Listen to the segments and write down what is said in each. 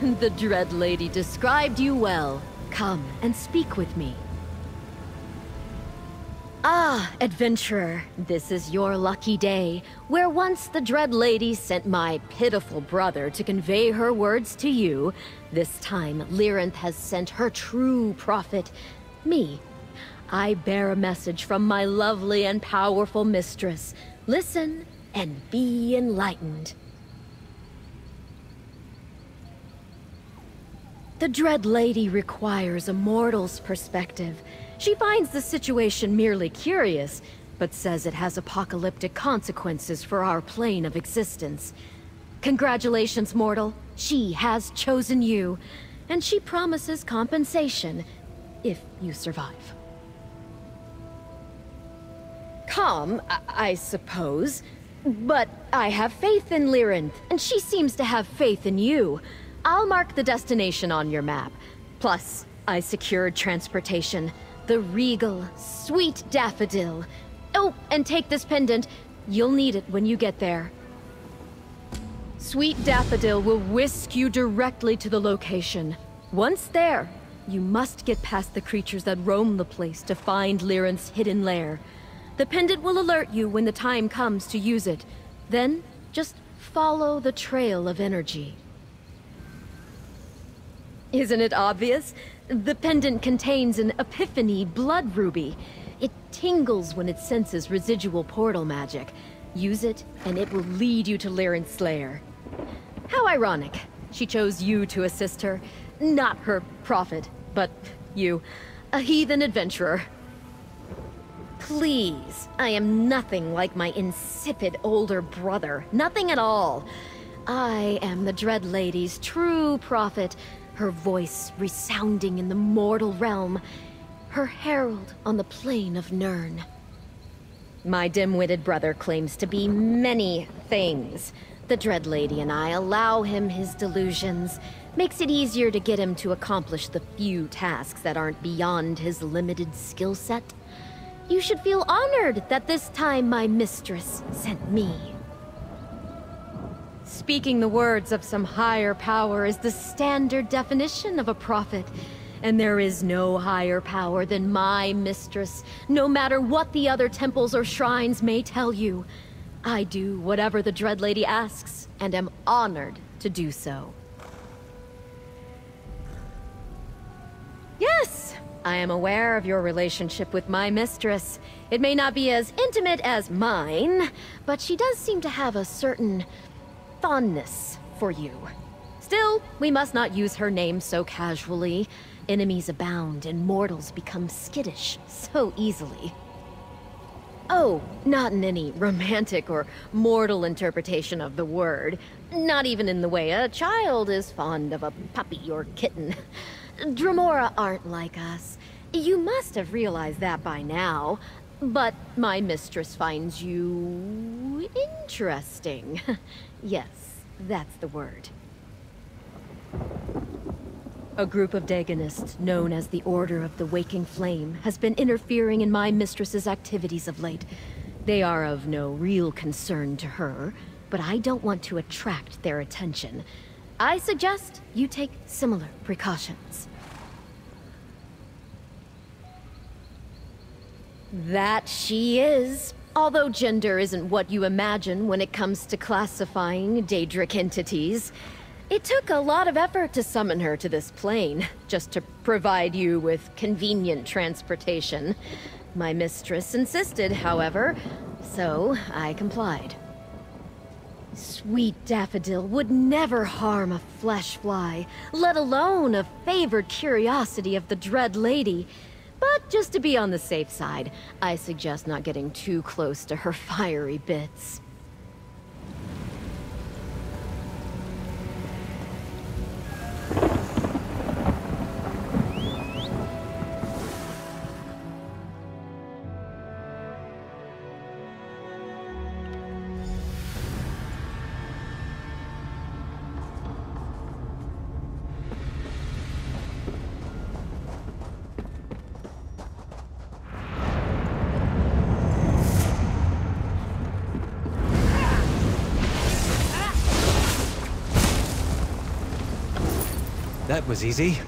The Dread Lady described you well. Come and speak with me. Ah, adventurer, this is your lucky day, where once the Dread Lady sent my pitiful brother to convey her words to you, this time Lyrinth has sent her true prophet, me. I bear a message from my lovely and powerful mistress. Listen and be enlightened. The Dread Lady requires a mortal's perspective. She finds the situation merely curious, but says it has apocalyptic consequences for our plane of existence. Congratulations, mortal. She has chosen you, and she promises compensation if you survive. Calm, I suppose. But I have faith in Lyrinth, and she seems to have faith in you. I'll mark the destination on your map. Plus, I secured transportation. The regal, sweet daffodil. Oh, and take this pendant. You'll need it when you get there. Sweet daffodil will whisk you directly to the location. Once there, you must get past the creatures that roam the place to find Lyrinth's hidden lair. The pendant will alert you when the time comes to use it. Then, just follow the trail of energy. Isn't it obvious? The pendant contains an Epiphany blood ruby. It tingles when it senses residual portal magic. Use it, and it will lead you to Lyrinth's lair. How ironic. She chose you to assist her. Not her prophet, but you. A heathen adventurer. Please, I am nothing like my insipid older brother. Nothing at all. I am the Dread Lady's true prophet, her voice resounding in the mortal realm, her herald on the plane of Nirn. My dim-witted brother claims to be many things. The Dread Lady and I allow him his delusions. Makes it easier to get him to accomplish the few tasks that aren't beyond his limited skill set. You should feel honored that this time my mistress sent me. Speaking the words of some higher power is the standard definition of a prophet. And there is no higher power than my mistress, no matter what the other temples or shrines may tell you. I do whatever the Dread Lady asks, and am honored to do so. Yes, I am aware of your relationship with my mistress. It may not be as intimate as mine, but she does seem to have a certain fondness for you. Still, we must not use her name so casually. Enemies abound and mortals become skittish so easily. Oh, not in any romantic or mortal interpretation of the word. Not even in the way a child is fond of a puppy or kitten. Dremora aren't like us. You must have realized that by now. But my mistress finds you interesting. Yes, that's the word. A group of Dagonists, known as the Order of the Waking Flame, has been interfering in my mistress's activities of late. They are of no real concern to her, but I don't want to attract their attention. I suggest you take similar precautions. That she is. Although gender isn't what you imagine when it comes to classifying Daedric entities. It took a lot of effort to summon her to this plane, just to provide you with convenient transportation. My mistress insisted, however, so I complied. Sweet Daffodil would never harm a flesh fly, let alone a favored curiosity of the Dread Lady. But just to be on the safe side, I suggest not getting too close to her fiery bits. That was easy.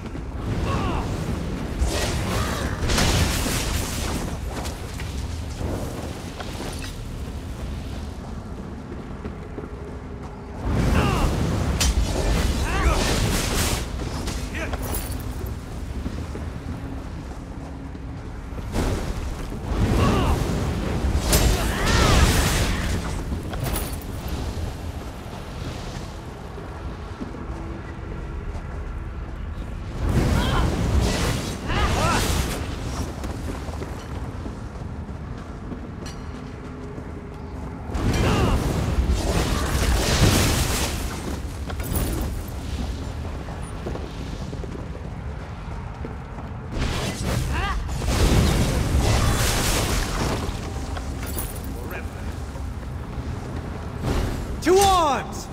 To arms!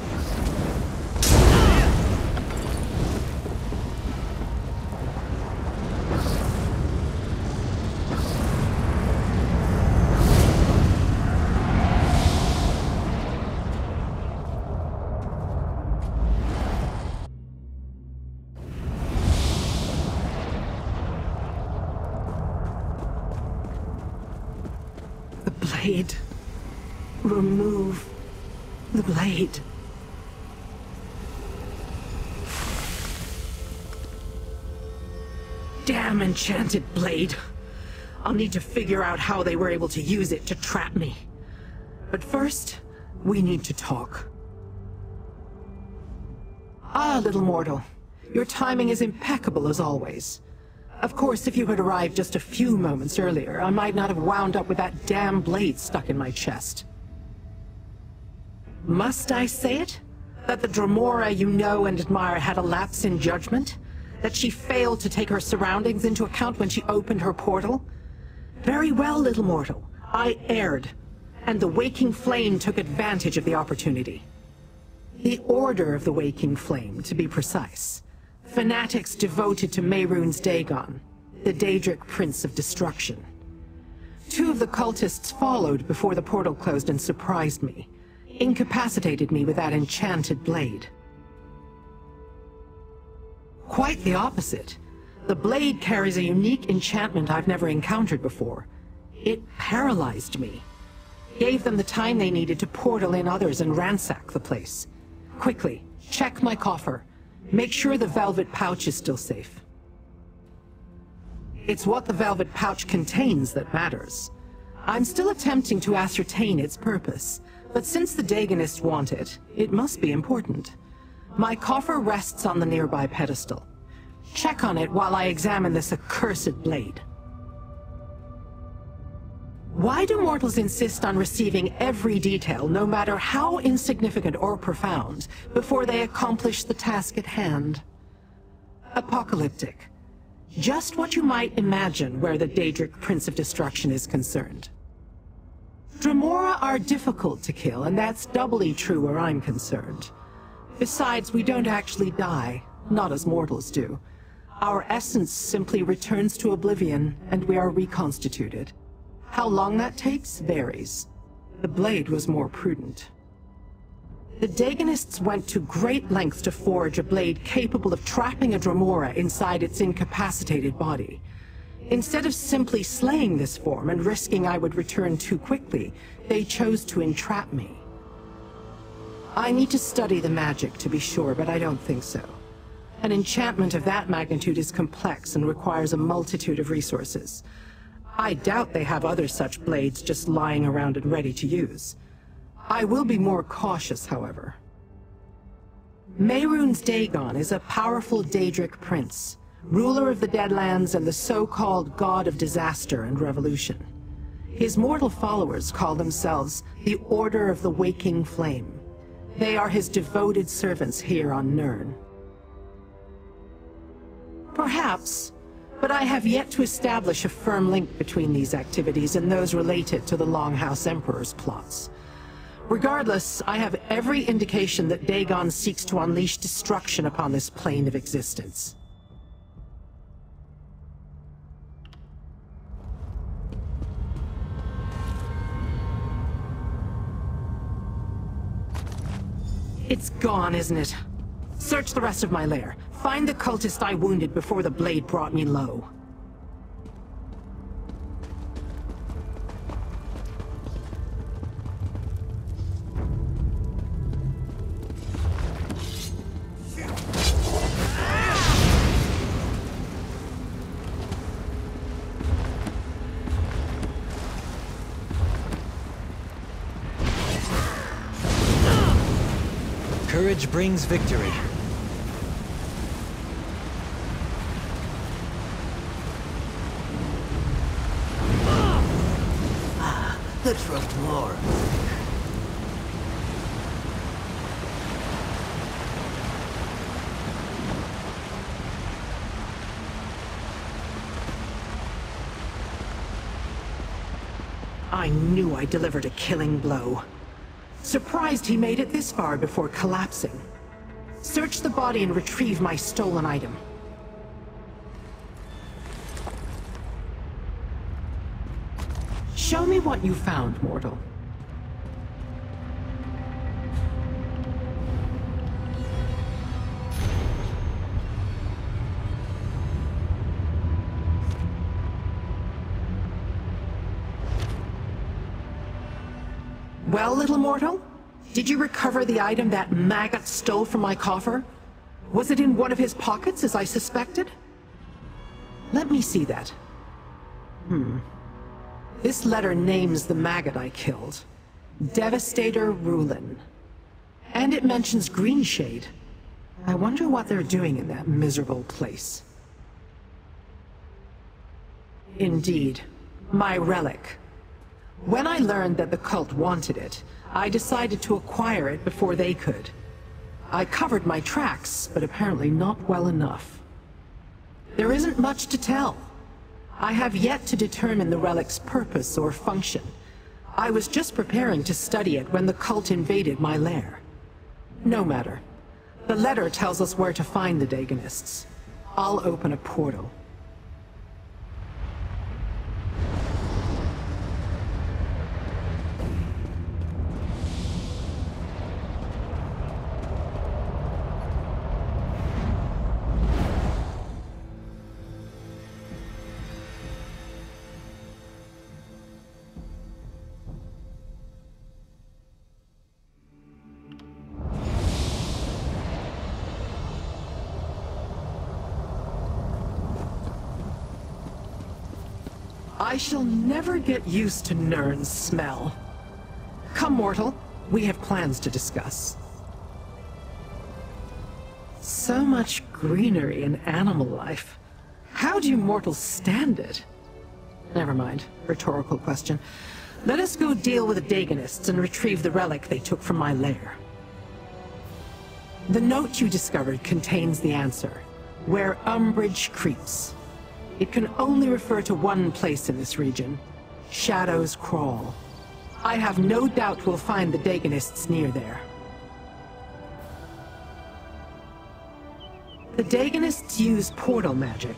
The blade. Remove the blade. Damn enchanted blade. I'll need to figure out how they were able to use it to trap me. But first, we need to talk. Ah, little mortal. Your timing is impeccable as always. Of course, if you had arrived just a few moments earlier, I might not have wound up with that damn blade stuck in my chest. Must I say it? That the Dremora you know and admire had a lapse in judgment? That she failed to take her surroundings into account when she opened her portal? Very well, little mortal. I erred, and the Waking Flame took advantage of the opportunity. The Order of the Waking Flame, to be precise. Fanatics devoted to Mehrunes Dagon, the Daedric Prince of Destruction. 2 of the cultists followed before the portal closed and surprised me. Incapacitated me with that enchanted blade. Quite the opposite. The blade carries a unique enchantment I've never encountered before. It paralyzed me. Gave them the time they needed to portal in others and ransack the place. Quickly, check my coffer. Make sure the velvet pouch is still safe. It's what the velvet pouch contains that matters. I'm still attempting to ascertain its purpose, but since the Dagonists want it, it must be important. My coffer rests on the nearby pedestal. Check on it while I examine this accursed blade. Why do mortals insist on receiving every detail, no matter how insignificant or profound, before they accomplish the task at hand? Apocalyptic. Just what you might imagine where the Daedric Prince of Destruction is concerned. Dremora are difficult to kill, and that's doubly true where I'm concerned. Besides, we don't actually die, not as mortals do. Our essence simply returns to oblivion, and we are reconstituted. How long that takes varies. The blade was more prudent. The Dagonists went to great lengths to forge a blade capable of trapping a Dremora inside its incapacitated body. Instead of simply slaying this form and risking I would return too quickly, they chose to entrap me. I need to study the magic to be sure, but I don't think so. An enchantment of that magnitude is complex and requires a multitude of resources. I doubt they have other such blades just lying around and ready to use. I will be more cautious, however. Mehrunes Dagon is a powerful Daedric prince, ruler of the Deadlands and the so-called god of disaster and revolution. His mortal followers call themselves the Order of the Waking Flame. They are his devoted servants here on Nirn. Perhaps, but I have yet to establish a firm link between these activities and those related to the Longhouse Emperor's plots. Regardless, I have every indication that Dagon seeks to unleash destruction upon this plane of existence. It's gone, isn't it? Search the rest of my lair. Find the cultist I wounded before the blade brought me low. Courage brings victory. Let's rub more. I knew I delivered a killing blow. Surprised he made it this far before collapsing. Search the body and retrieve my stolen item. Show me what you found, mortal. Well, little mortal? Did you recover the item that maggot stole from my coffer? Was it in one of his pockets, as I suspected? Let me see that. This letter names the maggot I killed. Devastator Rulin. And it mentions Greenshade. I wonder what they're doing in that miserable place. Indeed. My relic. When I learned that the cult wanted it, I decided to acquire it before they could. I covered my tracks, but apparently not well enough. There isn't much to tell. I have yet to determine the relic's purpose or function. I was just preparing to study it when the cult invaded my lair. No matter. The letter tells us where to find the Daganists. I'll open a portal. I shall never get used to Nirn's smell. Come, mortal. We have plans to discuss. So much greenery and animal life. How do you mortals stand it? Never mind. Rhetorical question. Let us go deal with the Daganists and retrieve the relic they took from my lair. The note you discovered contains the answer. Where umbrage creeps. It can only refer to one place in this region. Shadows Crawl. I have no doubt we'll find the Daganists near there. The Daganists use portal magic.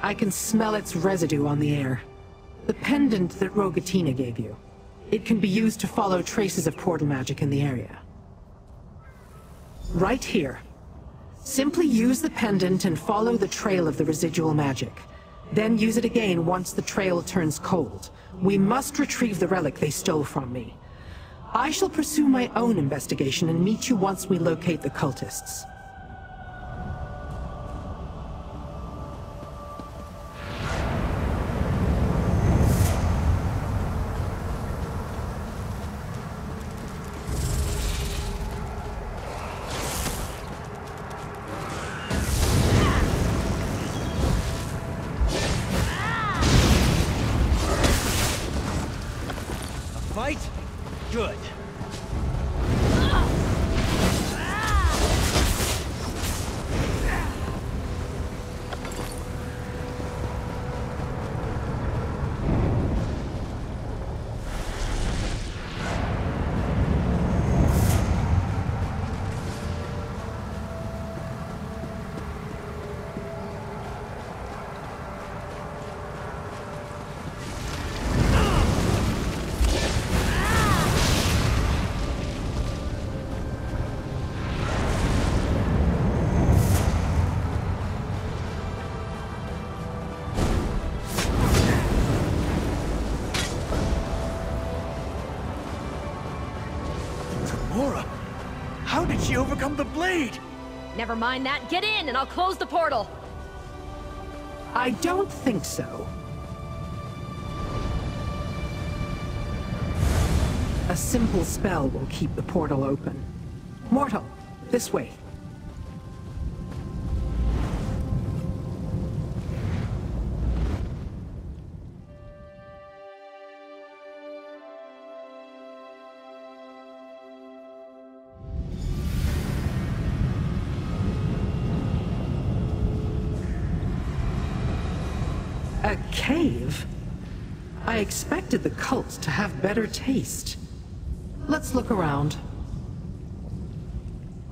I can smell its residue on the air. The pendant that Rogatina gave you. It can be used to follow traces of portal magic in the area. Right here. Simply use the pendant and follow the trail of the residual magic. Then use it again once the trail turns cold. We must retrieve the relic they stole from me. I shall pursue my own investigation and meet you once we locate the cultists. Fight? Good. overcome the blade! Never mind that. Get in, and I'll close the portal. I don't think so. A simple spell will keep the portal open. Mortal, this way. A cave? I expected the cult to have better taste. Let's look around.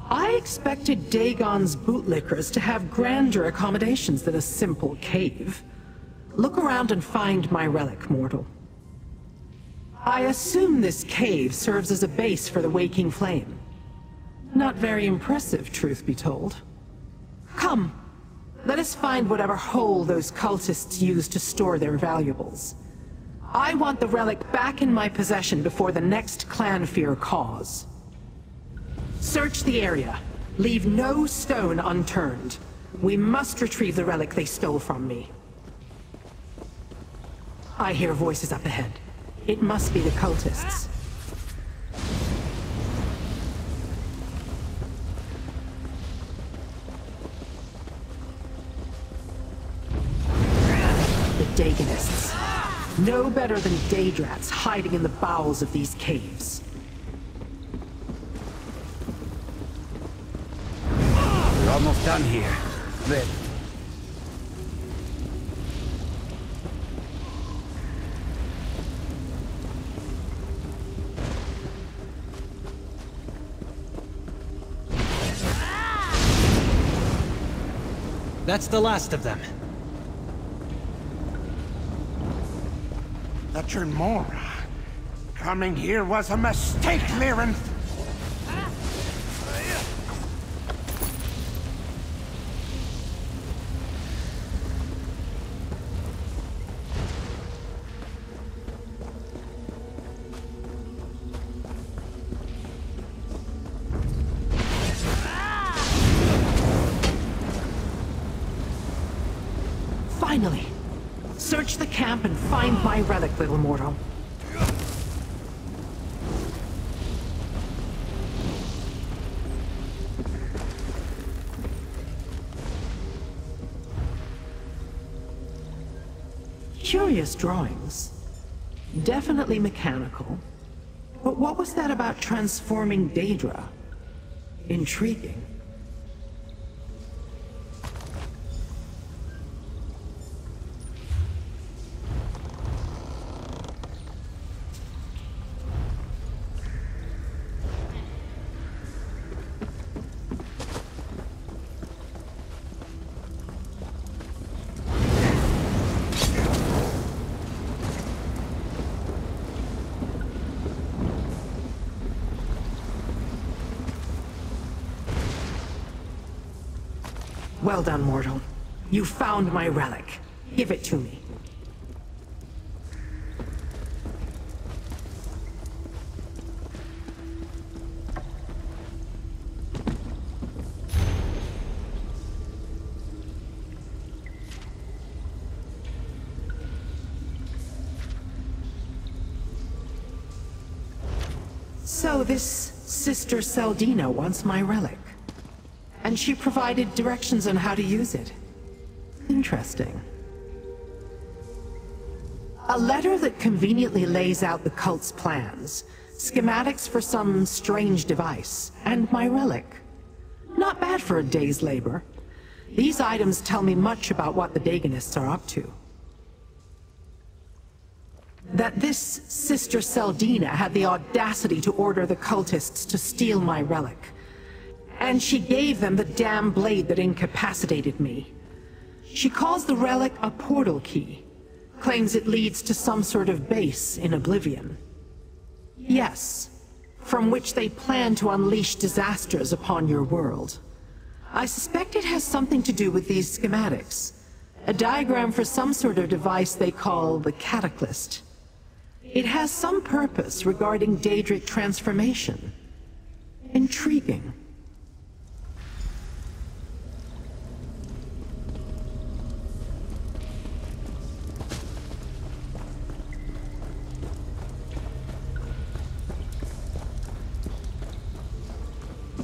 I expected Dagon's bootlickers to have grander accommodations than a simple cave. Look around and find my relic, mortal. I assume this cave serves as a base for the Waking Flame. Not very impressive, truth be told. Come, let us find whatever hole those cultists used to store their valuables. I want the relic back in my possession before the next clan fear cause. Search the area. Leave no stone unturned. We must retrieve the relic they stole from me. I hear voices up ahead. It must be the cultists. The Daganists. No better than Daydrats hiding in the bowels of these caves. We're almost done here. But that's the last of them. The Tremora. Coming here was a mistake, Liren. Finally! Search the camp and find my relic, little mortal. Curious drawings. Definitely mechanical. But what was that about transforming Daedra? Intriguing. Well done, mortal. You found my relic. Give it to me. So this Sister Seldina wants my relic. And she provided directions on how to use it. Interesting. A letter that conveniently lays out the cult's plans, schematics for some strange device, and my relic. Not bad for a day's labor. These items tell me much about what the Daganists are up to. That this Sister Seldina had the audacity to order the cultists to steal my relic. And she gave them the damn blade that incapacitated me. She calls the relic a portal key, claims it leads to some sort of base in Oblivion. Yes, from which they plan to unleash disasters upon your world. I suspect it has something to do with these schematics. A diagram for some sort of device they call the Cataclysm. It has some purpose regarding Daedric transformation. Intriguing.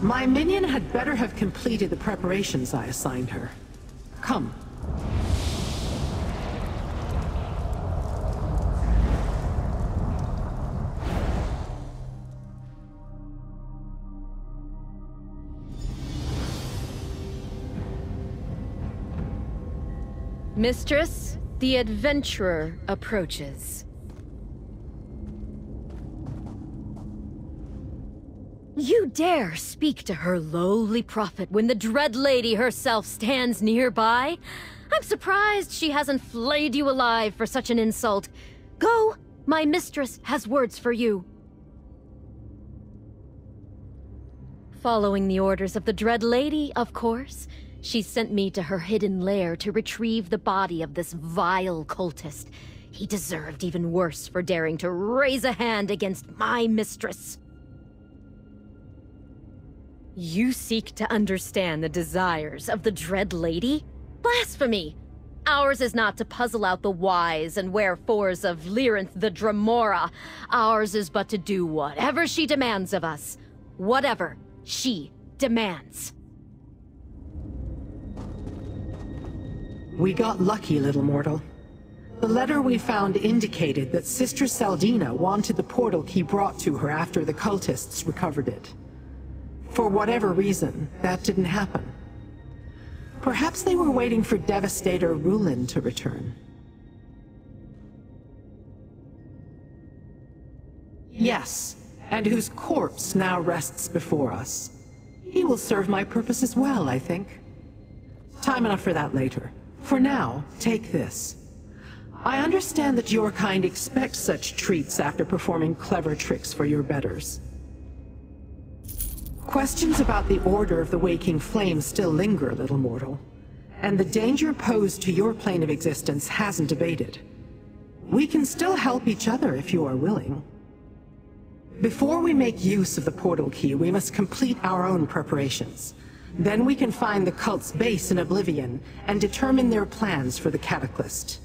My minion had better have completed the preparations I assigned her. Come. Mistress, the adventurer approaches. You dare speak to her lowly prophet when the Dread Lady herself stands nearby? I'm surprised she hasn't flayed you alive for such an insult. Go, my mistress has words for you. Following the orders of the Dread Lady, of course. She sent me to her hidden lair to retrieve the body of this vile cultist. He deserved even worse for daring to raise a hand against my mistress. You seek to understand the desires of the Dread Lady? Blasphemy! Ours is not to puzzle out the whys and wherefores of Lyrinth the Dremora. Ours is but to do whatever she demands of us. Whatever she demands. We got lucky, little mortal. The letter we found indicated that Sister Saldina wanted the portal key brought to her after the cultists recovered it. For whatever reason, that didn't happen. Perhaps they were waiting for Devastator Rulin to return. Yes, and whose corpse now rests before us. He will serve my purposes well, I think. Time enough for that later. For now, take this. I understand that your kind expect such treats after performing clever tricks for your betters. Questions about the Order of the Waking Flame still linger, little mortal. And the danger posed to your plane of existence hasn't abated. We can still help each other if you are willing. Before we make use of the portal key, we must complete our own preparations. Then we can find the cult's base in Oblivion and determine their plans for the Cataclysm.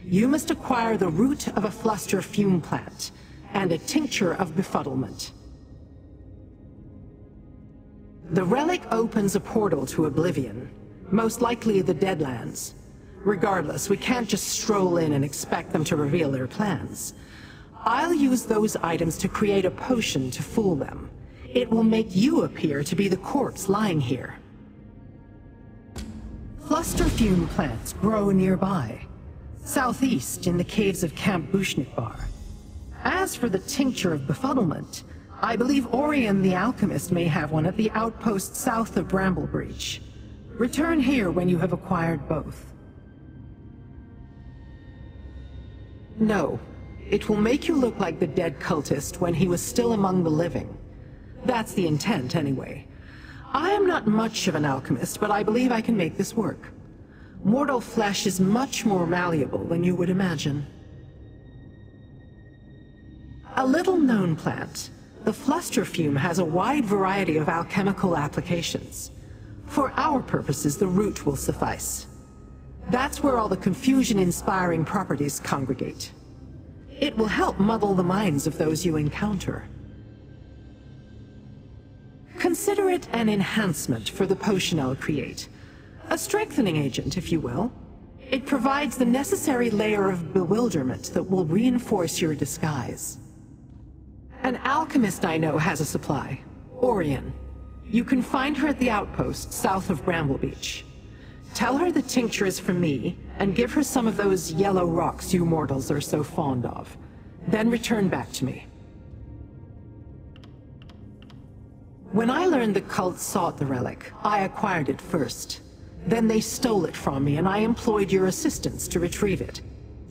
You must acquire the root of a fluster fume plant and a tincture of befuddlement. The relic opens a portal to Oblivion, most likely the Deadlands. Regardless, we can't just stroll in and expect them to reveal their plans. I'll use those items to create a potion to fool them. It will make you appear to be the corpse lying here. Fluster fume plants grow nearby, southeast in the caves of Camp Bushnikbar. As for the tincture of befuddlement, I believe Orion the Alchemist may have one at the outpost south of Bramblebreach. Return here when you have acquired both. No, it will make you look like the dead cultist when he was still among the living. That's the intent, anyway. I am not much of an alchemist, but I believe I can make this work. Mortal flesh is much more malleable than you would imagine. A little-known plant, the fluster fume has a wide variety of alchemical applications. For our purposes, the root will suffice. That's where all the confusion-inspiring properties congregate. It will help muddle the minds of those you encounter. Consider it an enhancement for the potion I'll create. A strengthening agent, if you will. It provides the necessary layer of bewilderment that will reinforce your disguise. An alchemist I know has a supply. Orion. You can find her at the outpost south of Bramblebreach. Tell her the tincture is from me, and give her some of those yellow rocks you mortals are so fond of. Then return back to me. When I learned the cult sought the relic, I acquired it first. Then they stole it from me, and I employed your assistance to retrieve it.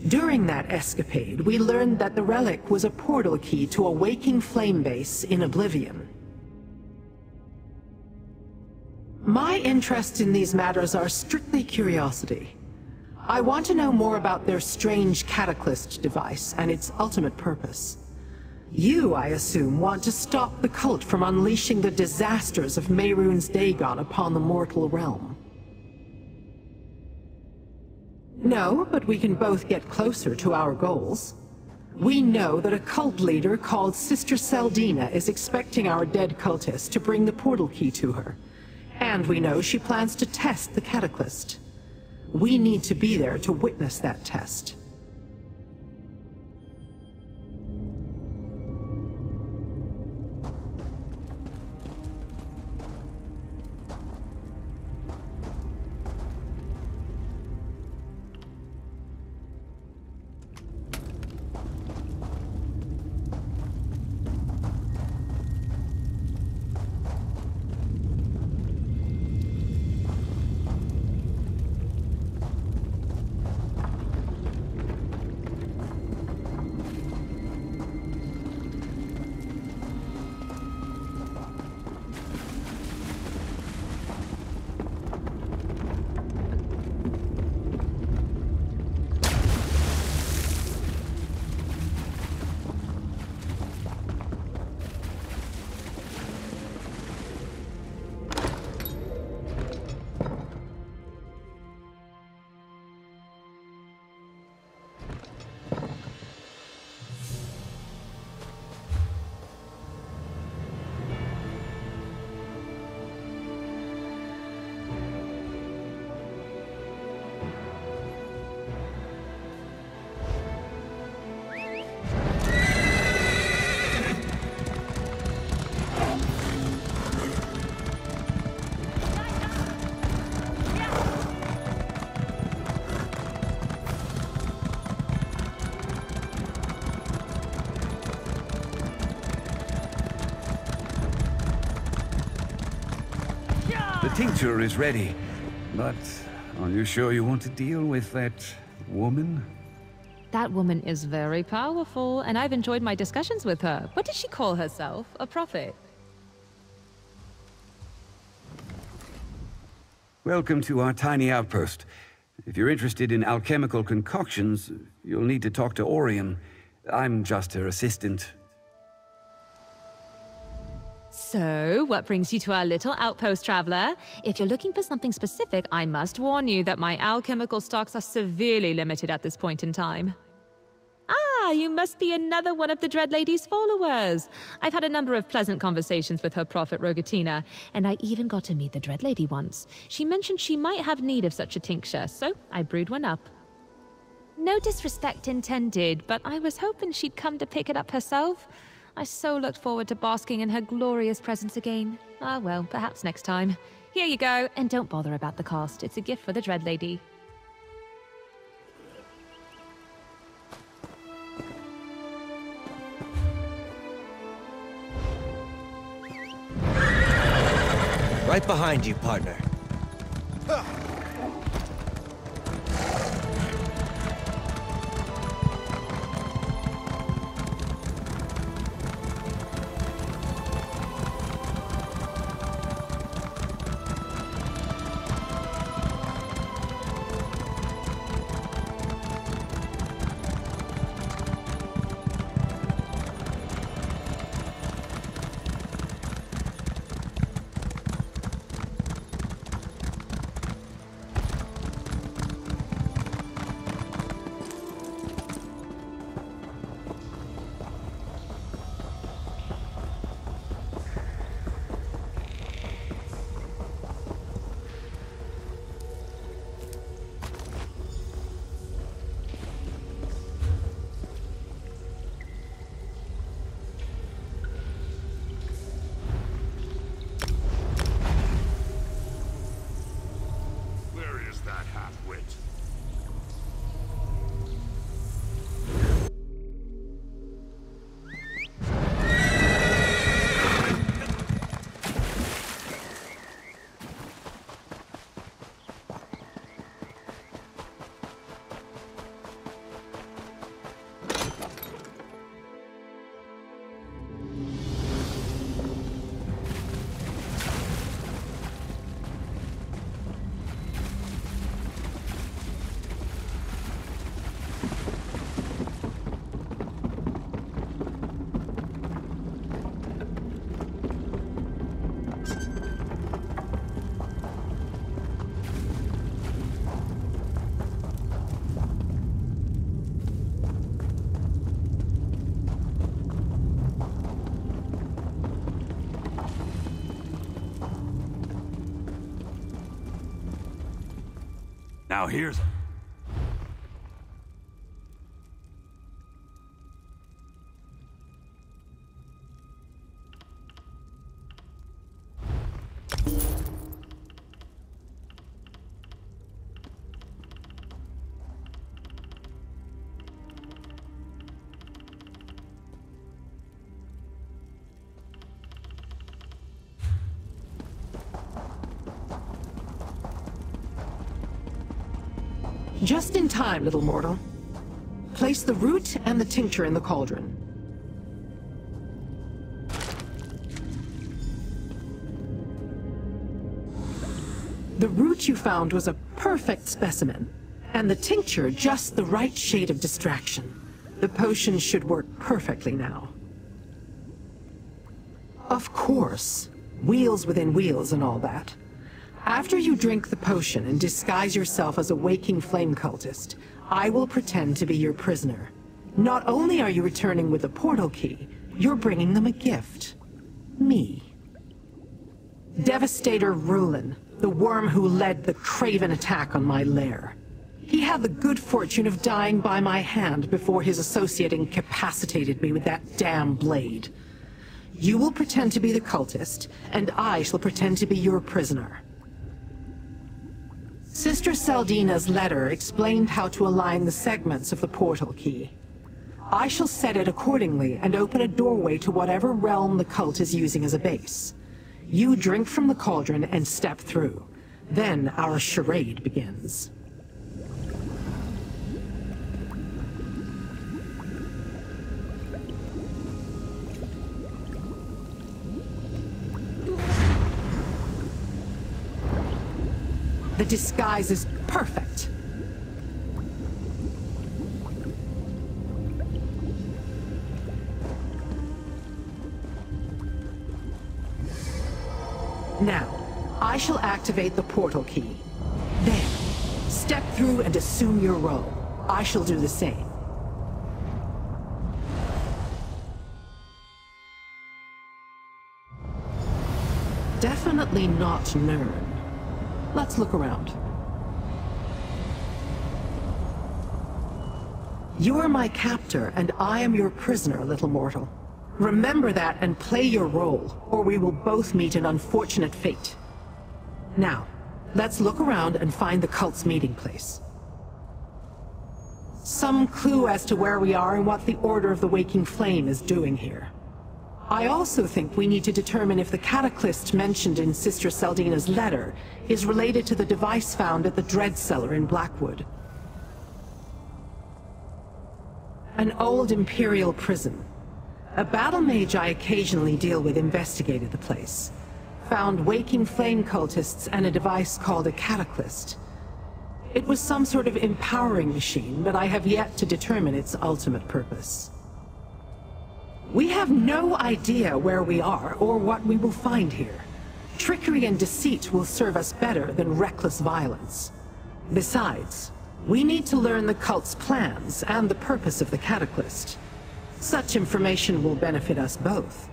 During that escapade, we learned that the relic was a portal key to a waking flame base in Oblivion. My interests in these matters are strictly curiosity. I want to know more about their strange Cataclysm device and its ultimate purpose. You, I assume, want to stop the cult from unleashing the disasters of Mehrunes Dagon upon the mortal realm. No, but we can both get closer to our goals. We know that a cult leader called Sister Saldina is expecting our dead cultist to bring the portal key to her. And we know she plans to test the Cataclysm. We need to be there to witness that test. The tincture is ready, but are you sure you want to deal with that woman? That woman is very powerful, and I've enjoyed my discussions with her. What does she call herself? A prophet? Welcome to our tiny outpost. If you're interested in alchemical concoctions, you'll need to talk to Orion. I'm just her assistant. So, what brings you to our little outpost, traveler? If you're looking for something specific, I must warn you that my alchemical stocks are severely limited at this point in time. Ah, you must be another one of the Dread Lady's followers. I've had a number of pleasant conversations with her prophet Rogatina, and I even got to meet the Dread Lady once. She mentioned she might have need of such a tincture, so I brewed one up. No disrespect intended, but I was hoping she'd come to pick it up herself. I so looked forward to basking in her glorious presence again. Ah well, perhaps next time. Here you go, and don't bother about the cost. It's a gift for the Dread Lady. Right behind you, partner. Now here's... Just in time, little mortal. Place the root and the tincture in the cauldron. The root you found was a perfect specimen, and the tincture just the right shade of distraction. The potion should work perfectly now. Of course, wheels within wheels and all that. After you drink the potion and disguise yourself as a waking flame cultist, I will pretend to be your prisoner. Not only are you returning with the portal key, you're bringing them a gift. Me. Devastator Rulin, the worm who led the craven attack on my lair. He had the good fortune of dying by my hand before his associate incapacitated me with that damn blade. You will pretend to be the cultist, and I shall pretend to be your prisoner. Sister Saldina's letter explained how to align the segments of the portal key. I shall set it accordingly and open a doorway to whatever realm the cult is using as a base. You drink from the cauldron and step through. Then our charade begins. The disguise is perfect. Now, I shall activate the portal key. There. Step through and assume your role. I shall do the same. Definitely not Nern. Let's look around. You are my captor, and I am your prisoner, little mortal. Remember that and play your role, or we will both meet an unfortunate fate. Now, let's look around and find the cult's meeting place. Some clue as to where we are and what the Order of the Waking Flame is doing here. I also think we need to determine if the cataclysm mentioned in Sister Saldina's letter is related to the device found at the Dread Cellar in Blackwood. An old Imperial prison. A battle mage I occasionally deal with investigated the place. Found waking flame cultists and a device called a cataclysm. It was some sort of empowering machine, but I have yet to determine its ultimate purpose. We have no idea where we are or what we will find here. Trickery and deceit will serve us better than reckless violence. Besides, we need to learn the cult's plans and the purpose of the cataclysm. Such information will benefit us both.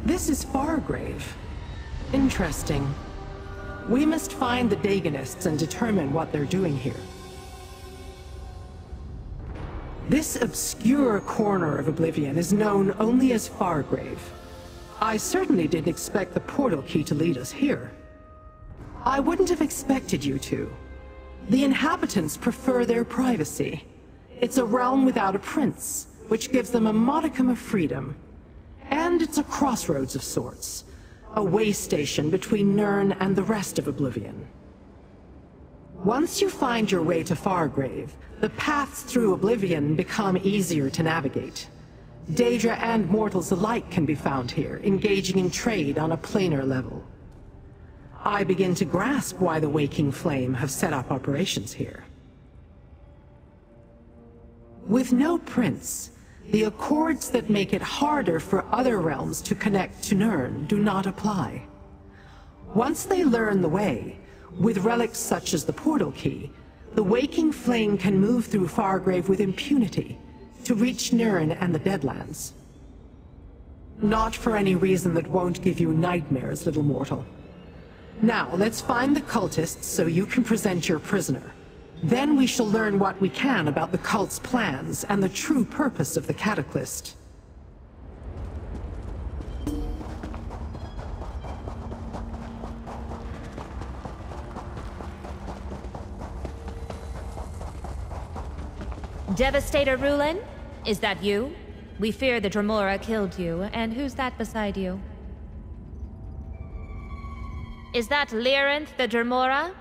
This is Fargrave. Interesting. We must find the Dagonists and determine what they're doing here. This obscure corner of Oblivion is known only as Fargrave. I certainly didn't expect the portal key to lead us here. I wouldn't have expected you to. The inhabitants prefer their privacy. It's a realm without a prince, which gives them a modicum of freedom. And it's a crossroads of sorts. A way station between Nern and the rest of Oblivion. Once you find your way to Fargrave, the paths through Oblivion become easier to navigate. Daedra and mortals alike can be found here, engaging in trade on a planar level. I begin to grasp why the Waking Flame have set up operations here. With no prince, The accords that make it harder for other realms to connect to Nirn do not apply. Once they learn the way, with relics such as the portal key, the waking flame can move through Fargrave with impunity to reach Nirn and the Deadlands. Not for any reason that won't give you nightmares, little mortal. Now, let's find the cultists so you can present your prisoner. Then we shall learn what we can about the cult's plans and the true purpose of the Cataclysm. Devastator Rulin? Is that you? We fear the Dremora killed you, and who's that beside you? Is that Lyranth the Dremora?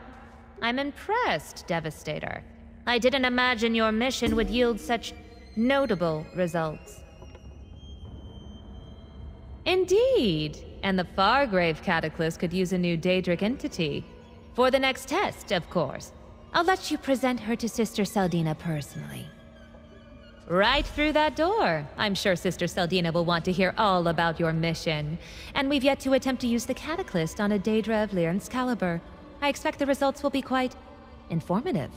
I'm impressed, Devastator. I didn't imagine your mission would yield such notable results. Indeed, and the Fargrave Cataclysm could use a new Daedric entity. For the next test, of course. I'll let you present her to Sister Saldina personally. Right through that door. I'm sure Sister Saldina will want to hear all about your mission. And we've yet to attempt to use the Cataclysm on a Daedra of Lyranth's caliber. I expect the results will be quite informative.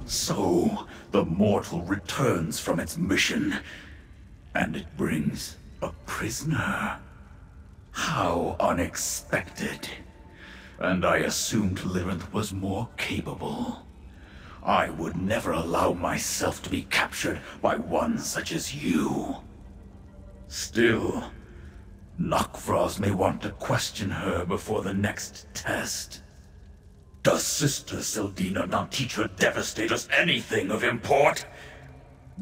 So, the mortal returns from its mission, and it brings a prisoner. How unexpected. And I assumed Lyranth was more capable. I would never allow myself to be captured by one such as you. Still, Nokvraz may want to question her before the next test. Does Sister Saldina not teach her Devastators anything of import?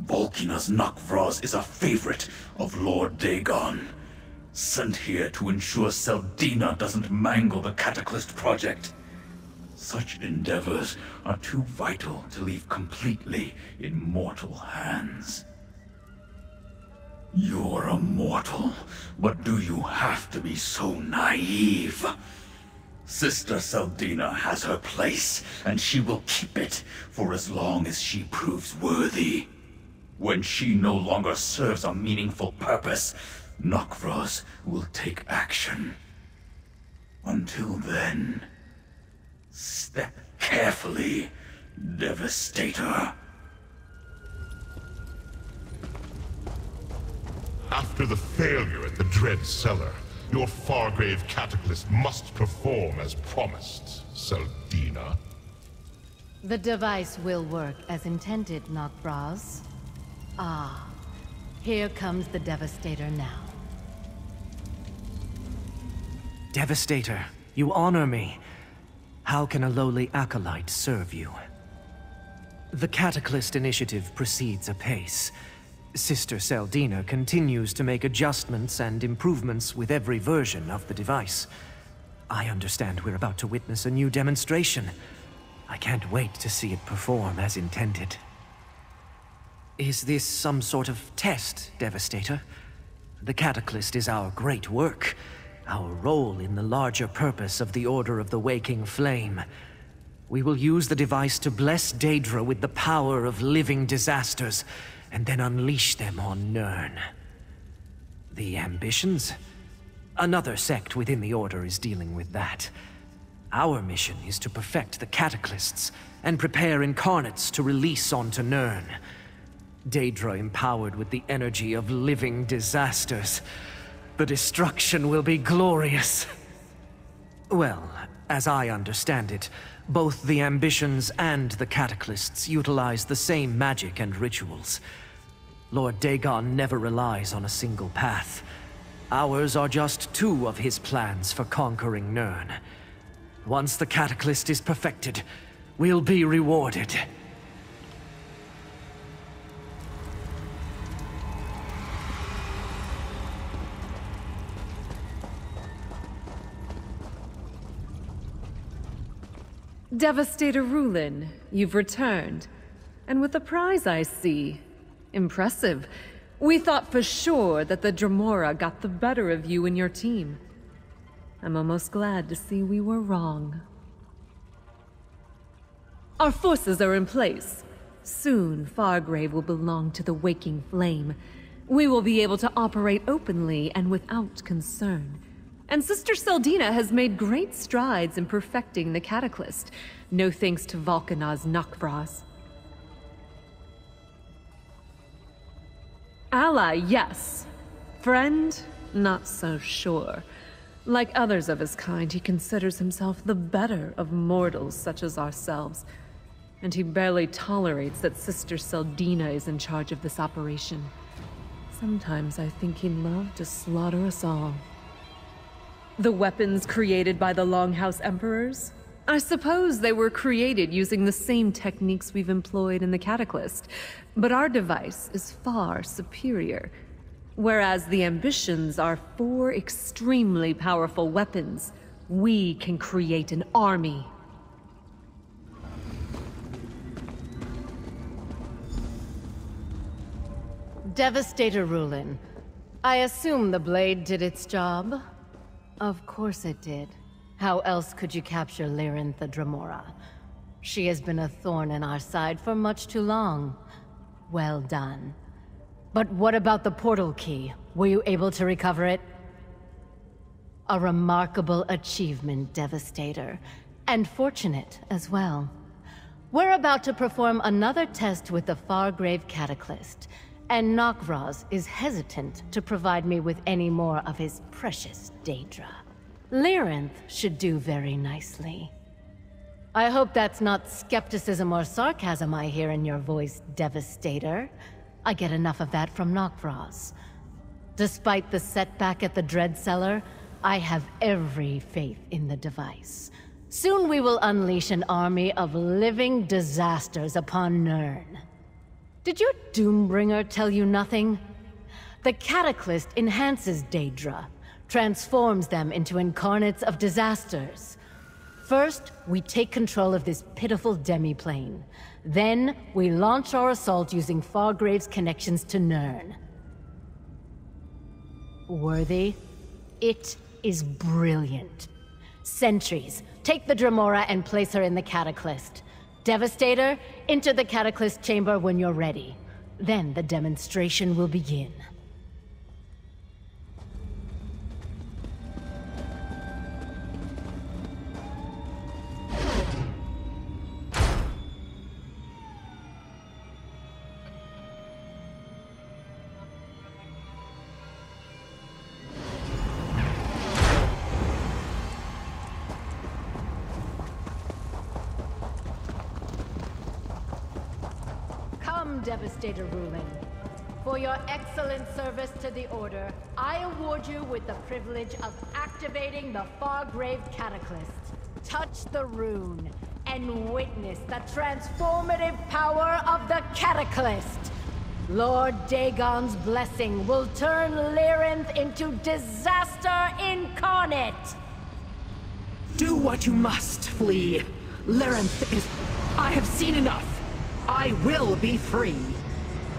Volkina's Nokvraz is a favorite of Lord Dagon, sent here to ensure Saldina doesn't mangle the Cataclysm project. Such endeavors are too vital to leave completely in mortal hands. You're a mortal, but do you have to be so naive? Sister Saldina has her place, and she will keep it for as long as she proves worthy. When she no longer serves a meaningful purpose, Nokvraz will take action. Until then, step carefully, Devastator. After the failure at the Dread Cellar, your Fargrave Cataclysm must perform as promised, Saldina. The device will work as intended, Nokvraz. Ah, here comes the Devastator now. Devastator, you honor me. How can a lowly acolyte serve you? The Cataclysm initiative proceeds apace. Sister Saldina continues to make adjustments and improvements with every version of the device. I understand we're about to witness a new demonstration. I can't wait to see it perform as intended. Is this some sort of test, Devastator? The Cataclysm is our great work, our role in the larger purpose of the Order of the Waking Flame. We will use the device to bless Daedra with the power of living disasters, and then unleash them on Nirn. The ambitions? Another sect within the Order is dealing with that. Our mission is to perfect the Cataclysts and prepare incarnates to release onto Nirn. Daedra empowered with the energy of living disasters. The destruction will be glorious. Well, as I understand it, both the ambitions and the Cataclysts utilize the same magic and rituals. Lord Dagon never relies on a single path. Ours are just two of his plans for conquering Nirn. Once the Cataclysm is perfected, we'll be rewarded. Devastator Rulin, you've returned. And with a prize, I see. Impressive. We thought for sure that the Dremora got the better of you and your team. I'm almost glad to see we were wrong. Our forces are in place. Soon, Fargrave will belong to the Waking Flame. We will be able to operate openly and without concern. And Sister Seldina has made great strides in perfecting the Cataclysm, no thanks to Volcana's Nakvraz. Ally, yes. Friend, not so sure. Like others of his kind, he considers himself the better of mortals such as ourselves. And he barely tolerates that Sister Seldina is in charge of this operation. Sometimes I think he'd love to slaughter us all. The weapons created by the Longhouse Emperors? I suppose they were created using the same techniques we've employed in the Cataclysm, but our device is far superior. Whereas the ambitions are 4 extremely powerful weapons, we can create an army. Devastator Rulin. I assume the blade did its job? Of course it did. How else could you capture Lyrin the Dremora? She has been a thorn in our side for much too long. Well done. But what about the portal key? Were you able to recover it? A remarkable achievement, Devastator. And fortunate as well. We're about to perform another test with the Fargrave Cataclysm, and Nakvraz is hesitant to provide me with any more of his precious Daedra. Lyrinth should do very nicely. I hope that's not skepticism or sarcasm I hear in your voice, Devastator. I get enough of that from Nakvraz. Despite the setback at the Dread Cellar, I have every faith in the device. Soon we will unleash an army of living disasters upon Nirn. Did your Doombringer tell you nothing? The Cataclysm enhances Daedra, transforms them into incarnates of disasters. First, we take control of this pitiful demiplane. Then, we launch our assault using Fargrave's connections to Nirn. Worthy? It is brilliant. Sentries, take the Dremora and place her in the Cataclysm. Devastator, enter the Cataclysm chamber when you're ready. Then the demonstration will begin. Devastator Rulin. For your excellent service to the Order, I award you with the privilege of activating the Fargrave Cataclysm. Touch the rune and witness the transformative power of the Cataclysm. Lord Dagon's blessing will turn Lyrinth into disaster incarnate! Do what you must, Flea. Lyrinth is... I have seen enough. I will be free.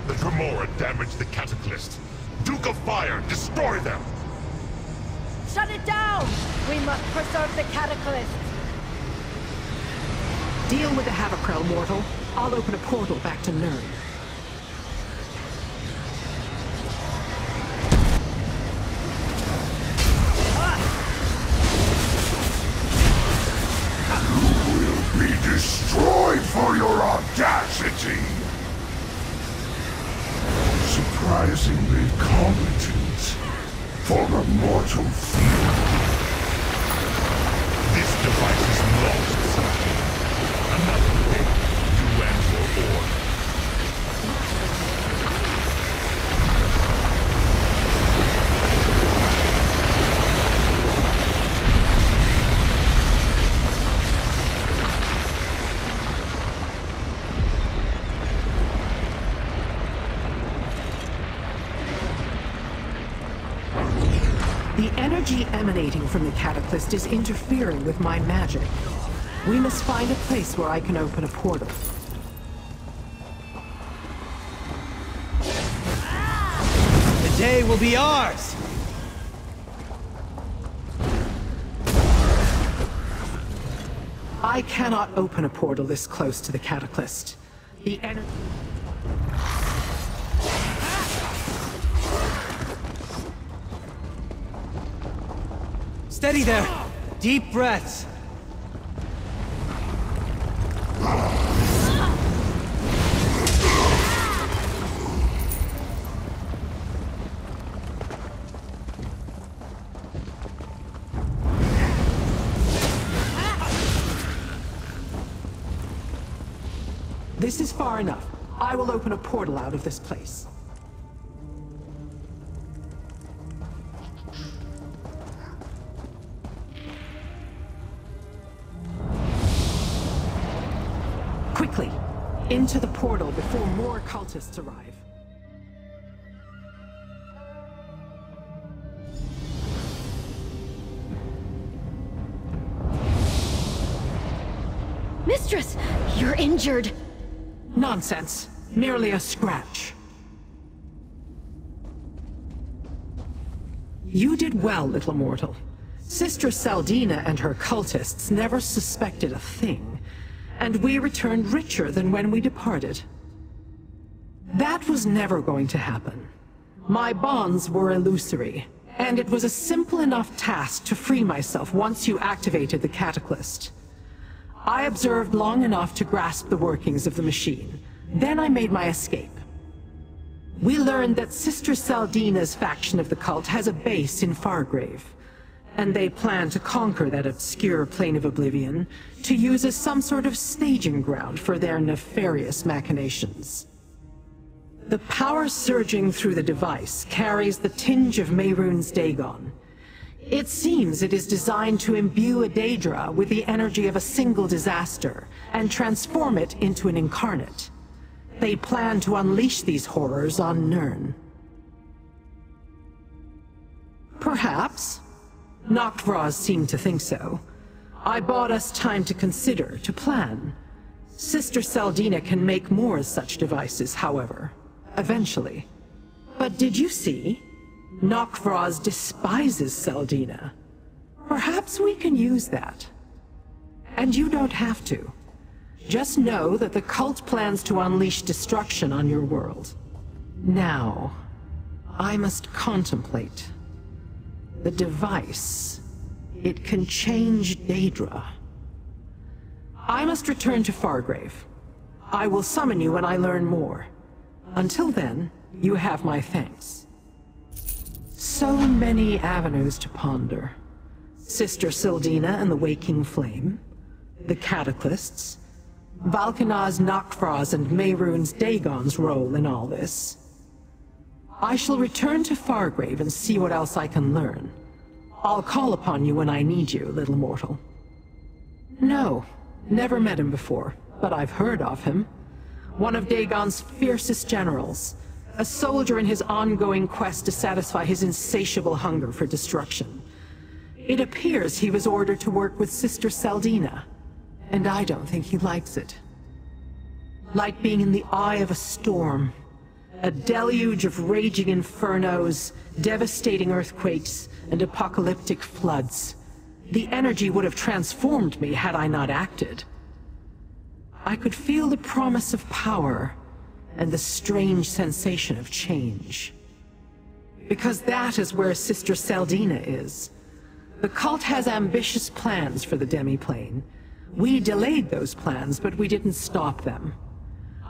The Dremora damaged the Cataclysm. Duke of Fire, destroy them! Shut it down! We must preserve the Cataclysm! Deal with the Havikrell, mortal. I'll open a portal back to Nirn. Be destroyed for your audacity! Surprisingly competent for a mortal fiend. This device is lost, Sergeant. Another thing to end your order. The energy emanating from the Cataclysm is interfering with my magic. We must find a place where I can open a portal. day will be ours! I cannot open a portal this close to the Cataclysm. The energy... Steady there! Deep breaths! This is far enough. I will open a portal out of this place. Quickly, into the portal before more cultists arrive. Mistress, you're injured. Nonsense. Merely a scratch. You did well, little mortal. Sister Saldina and her cultists never suspected a thing, and we returned richer than when we departed. That was never going to happen. My bonds were illusory, and it was a simple enough task to free myself once you activated the Cataclysm. I observed long enough to grasp the workings of the machine. Then I made my escape. We learned that Sister Saldina's faction of the cult has a base in Fargrave, and they plan to conquer that obscure plane of oblivion to use as some sort of staging ground for their nefarious machinations. The power surging through the device carries the tinge of Mehrunes Dagon. It seems it is designed to imbue a Daedra with the energy of a single disaster and transform it into an incarnate. They plan to unleash these horrors on Nirn. Perhaps. Noctvraz seemed to think so. I bought us time to consider, to plan. Sister Saldina can make more such devices, however. Eventually. But did you see? Noctvraz despises Saldina. Perhaps we can use that. And you don't have to. Just know that the cult plans to unleash destruction on your world. Now, I must contemplate. The device. It can change Daedra. I must return to Fargrave. I will summon you when I learn more. Until then, you have my thanks. So many avenues to ponder. Sister Saldina and the Waking Flame, the Cataclysts, Valkanaz Noctvraz and Mehrunes Dagon's role in all this. I shall return to Fargrave and see what else I can learn. I'll call upon you when I need you, little mortal. No, never met him before, but I've heard of him. One of Dagon's fiercest generals. A soldier in his ongoing quest to satisfy his insatiable hunger for destruction. It appears he was ordered to work with Sister Saldina, and I don't think he likes it. Like being in the eye of a storm. A deluge of raging infernos, devastating earthquakes, and apocalyptic floods. The energy would have transformed me had I not acted. I could feel the promise of power, and the strange sensation of change. Because that is where Sister Saldina is. The cult has ambitious plans for the demiplane. We delayed those plans, but we didn't stop them.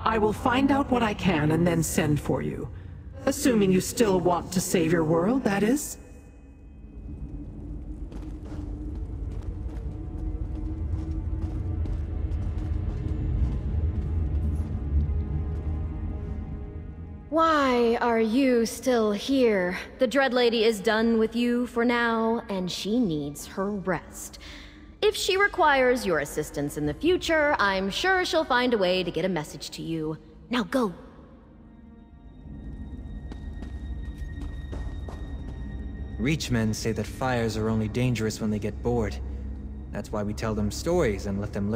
I will find out what I can and then send for you. Assuming you still want to save your world, that is. Why are you still here? The Dread Lady is done with you for now, and she needs her rest. If she requires your assistance in the future, I'm sure she'll find a way to get a message to you. Now go. Reachmen say that fires are only dangerous when they get bored. That's why we tell them stories and let them live.